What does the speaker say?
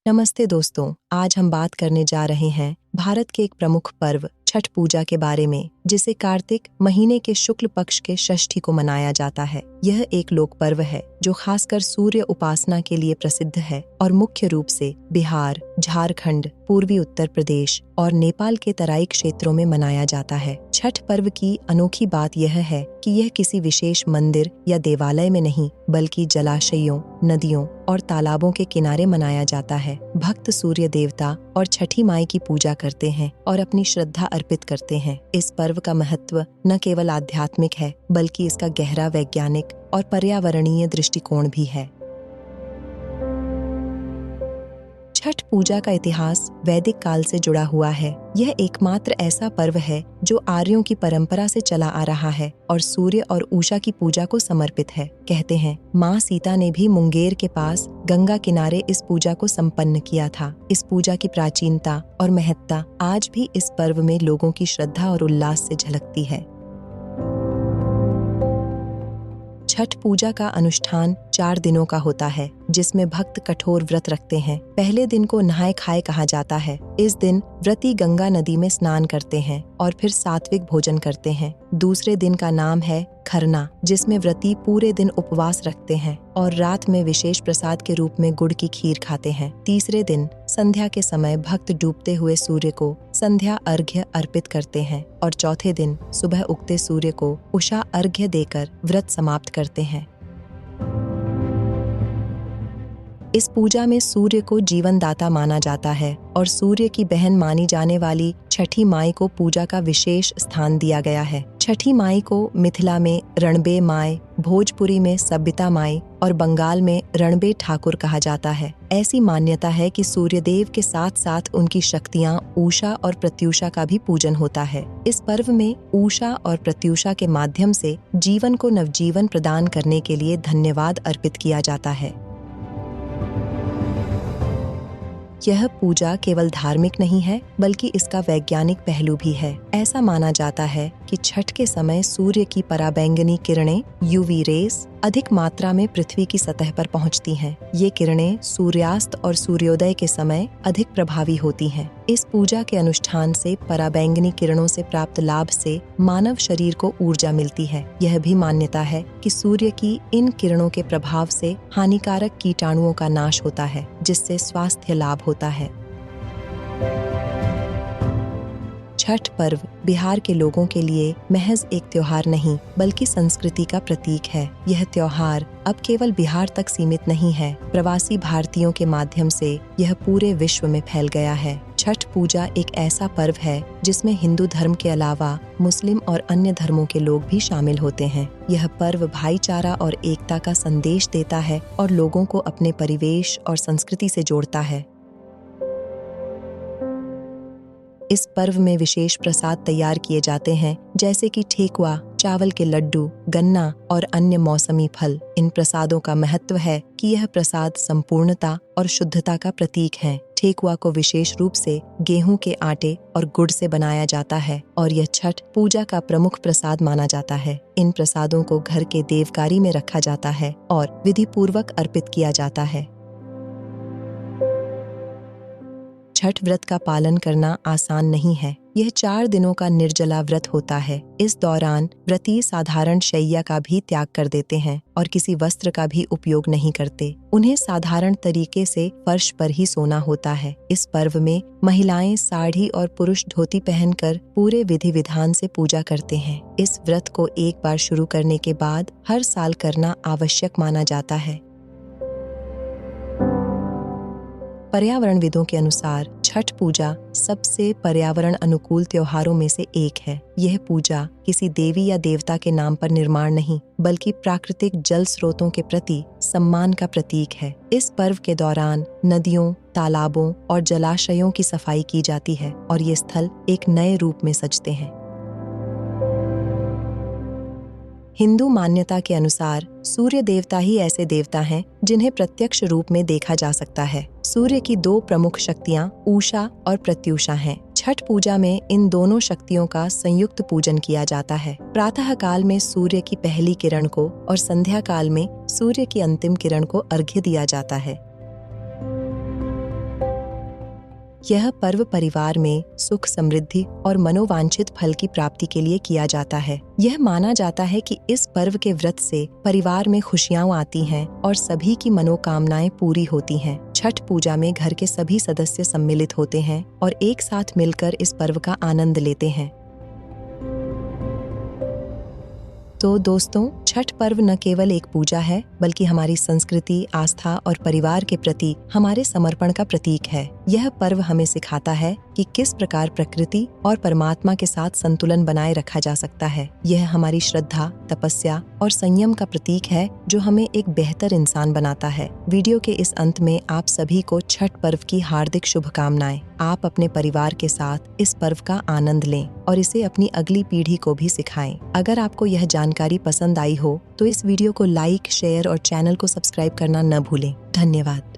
नमस्ते दोस्तों, आज हम बात करने जा रहे हैं भारत के एक प्रमुख पर्व छठ पूजा के बारे में, जिसे कार्तिक महीने के शुक्ल पक्ष के षष्ठी को मनाया जाता है। यह एक लोक पर्व है जो खासकर सूर्य उपासना के लिए प्रसिद्ध है और मुख्य रूप से बिहार, झारखंड, पूर्वी उत्तर प्रदेश और नेपाल के तराई क्षेत्रों में मनाया जाता है। छठ पर्व की अनोखी बात यह है कि यह किसी विशेष मंदिर या देवालय में नहीं, बल्कि जलाशयों, नदियों और तालाबों के किनारे मनाया जाता है। भक्त सूर्य देवता और छठी माई की पूजा करते हैं और अपनी श्रद्धा अर्पित करते हैं। इस पर्व का महत्व न केवल आध्यात्मिक है, बल्कि इसका गहरा वैज्ञानिक और पर्यावरणीय दृष्टिकोण भी है। छठ पूजा का इतिहास वैदिक काल से जुड़ा हुआ है। यह एकमात्र ऐसा पर्व है जो आर्यों की परंपरा से चला आ रहा है और सूर्य और उषा की पूजा को समर्पित है। कहते हैं माँ सीता ने भी मुंगेर के पास गंगा किनारे इस पूजा को संपन्न किया था। इस पूजा की प्राचीनता और महत्ता आज भी इस पर्व में लोगों की श्रद्धा और उल्लास से झलकती है। छठ पूजा का अनुष्ठान 4 दिनों का होता है, जिसमें भक्त कठोर व्रत रखते हैं। पहले दिन को नहाय खाए कहा जाता है। इस दिन व्रती गंगा नदी में स्नान करते हैं और फिर सात्विक भोजन करते हैं। दूसरे दिन का नाम है खरना, जिसमें व्रती पूरे दिन उपवास रखते हैं और रात में विशेष प्रसाद के रूप में गुड़ की खीर खाते हैं। तीसरे दिन संध्या के समय भक्त डूबते हुए सूर्य को संध्या अर्घ्य अर्पित करते हैं और चौथे दिन सुबह उगते सूर्य को उषा अर्घ्य देकर व्रत समाप्त करते हैं। इस पूजा में सूर्य को जीवन दाता माना जाता है और सूर्य की बहन मानी जाने वाली छठी माई को पूजा का विशेष स्थान दिया गया है। छठी माई को मिथिला में रणबे माई, भोजपुरी में सबिता माई और बंगाल में रणबे ठाकुर कहा जाता है। ऐसी मान्यता है कि सूर्यदेव के साथ साथ उनकी शक्तियाँ उषा और प्रत्युषा का भी पूजन होता है। इस पर्व में उषा और प्रत्युषा के माध्यम से जीवन को नवजीवन प्रदान करने के लिए धन्यवाद अर्पित किया जाता है। यह पूजा केवल धार्मिक नहीं है, बल्कि इसका वैज्ञानिक पहलू भी है। ऐसा माना जाता है कि छठ के समय सूर्य की पराबैंगनी किरणें यूवी रेस अधिक मात्रा में पृथ्वी की सतह पर पहुंचती हैं। ये किरणें सूर्यास्त और सूर्योदय के समय अधिक प्रभावी होती हैं। इस पूजा के अनुष्ठान से पराबैंगनी किरणों से प्राप्त लाभ से मानव शरीर को ऊर्जा मिलती है। यह भी मान्यता है कि सूर्य की इन किरणों के प्रभाव से हानिकारक कीटाणुओं का नाश होता है, जिससे स्वास्थ्य लाभ होता है। छठ पर्व बिहार के लोगों के लिए महज एक त्योहार नहीं, बल्कि संस्कृति का प्रतीक है। यह त्योहार अब केवल बिहार तक सीमित नहीं है। प्रवासी भारतीयों के माध्यम से यह पूरे विश्व में फैल गया है। छठ पूजा एक ऐसा पर्व है जिसमें हिंदू धर्म के अलावा मुस्लिम और अन्य धर्मों के लोग भी शामिल होते हैं। यह पर्व भाईचारा और एकता का संदेश देता है और लोगों को अपने परिवेश और संस्कृति से जोड़ता है। इस पर्व में विशेष प्रसाद तैयार किए जाते हैं, जैसे कि ठेकुआ, चावल के लड्डू, गन्ना और अन्य मौसमी फल। इन प्रसादों का महत्व है कि यह प्रसाद संपूर्णता और शुद्धता का प्रतीक हैं। ठेकुआ को विशेष रूप से गेहूं के आटे और गुड़ से बनाया जाता है और यह छठ पूजा का प्रमुख प्रसाद माना जाता है। इन प्रसादों को घर के देवकारी में रखा जाता है और विधि पूर्वक अर्पित किया जाता है। छठ व्रत का पालन करना आसान नहीं है। यह 4 दिनों का निर्जला व्रत होता है। इस दौरान व्रती साधारण शैया का भी त्याग कर देते हैं और किसी वस्त्र का भी उपयोग नहीं करते। उन्हें साधारण तरीके से फर्श पर ही सोना होता है। इस पर्व में महिलाएं साड़ी और पुरुष धोती पहनकर पूरे विधि विधान से पूजा करते हैं। इस व्रत को एक बार शुरू करने के बाद हर साल करना आवश्यक माना जाता है। पर्यावरणविदों के अनुसार छठ पूजा सबसे पर्यावरण अनुकूल त्योहारों में से एक है। यह पूजा किसी देवी या देवता के नाम पर निर्माण नहीं, बल्कि प्राकृतिक जल स्रोतों के प्रति सम्मान का प्रतीक है। इस पर्व के दौरान नदियों, तालाबों और जलाशयों की सफाई की जाती है और ये स्थल एक नए रूप में सजते हैं। हिंदू मान्यता के अनुसार सूर्य देवता ही ऐसे देवता हैं जिन्हें प्रत्यक्ष रूप में देखा जा सकता है। सूर्य की 2 प्रमुख शक्तियां उषा और प्रत्युषा हैं। छठ पूजा में इन दोनों शक्तियों का संयुक्त पूजन किया जाता है। प्रातः काल में सूर्य की पहली किरण को और संध्या काल में सूर्य की अंतिम किरण को अर्घ्य दिया जाता है। यह पर्व परिवार में सुख, समृद्धि और मनोवांछित फल की प्राप्ति के लिए किया जाता है। यह माना जाता है कि इस पर्व के व्रत से परिवार में खुशियां आती हैं और सभी की मनोकामनाएं पूरी होती हैं। छठ पूजा में घर के सभी सदस्य सम्मिलित होते हैं और एक साथ मिलकर इस पर्व का आनंद लेते हैं। तो दोस्तों, छठ पर्व न केवल एक पूजा है, बल्कि हमारी संस्कृति, आस्था और परिवार के प्रति हमारे समर्पण का प्रतीक है। यह पर्व हमें सिखाता है कि किस प्रकार प्रकृति और परमात्मा के साथ संतुलन बनाए रखा जा सकता है। यह हमारी श्रद्धा, तपस्या और संयम का प्रतीक है, जो हमें एक बेहतर इंसान बनाता है। वीडियो के इस अंत में आप सभी को छठ पर्व की हार्दिक शुभकामनाएं। आप अपने परिवार के साथ इस पर्व का आनंद लें और इसे अपनी अगली पीढ़ी को भी सिखाएं। अगर आपको यह जानकारी पसंद आई हो तो इस वीडियो को लाइक, शेयर और चैनल को सब्सक्राइब करना न भूलें। धन्यवाद।